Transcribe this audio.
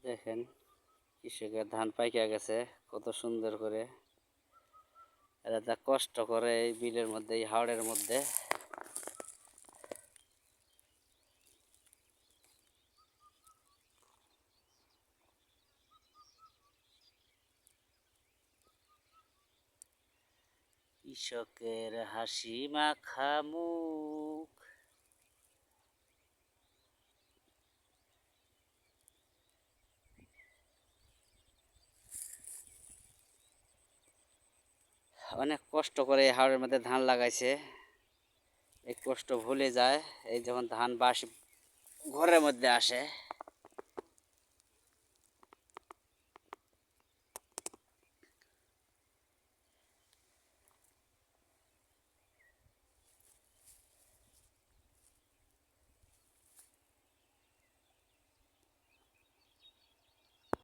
দেখেন কৃষকের ধান পাইকা গেছে কত সুন্দর করে। এরা যা কষ্ট করে এই বিলের মধ্যে, এই হাওড়ের মধ্যে। কৃষকের হাসি মাখা মুখ। অনেক কষ্ট করে এই হাওড়ের মধ্যে ধান লাগাইছে। এই কষ্ট ভুলে যায় এই যখন ধান বাস ঘরের মধ্যে আসে।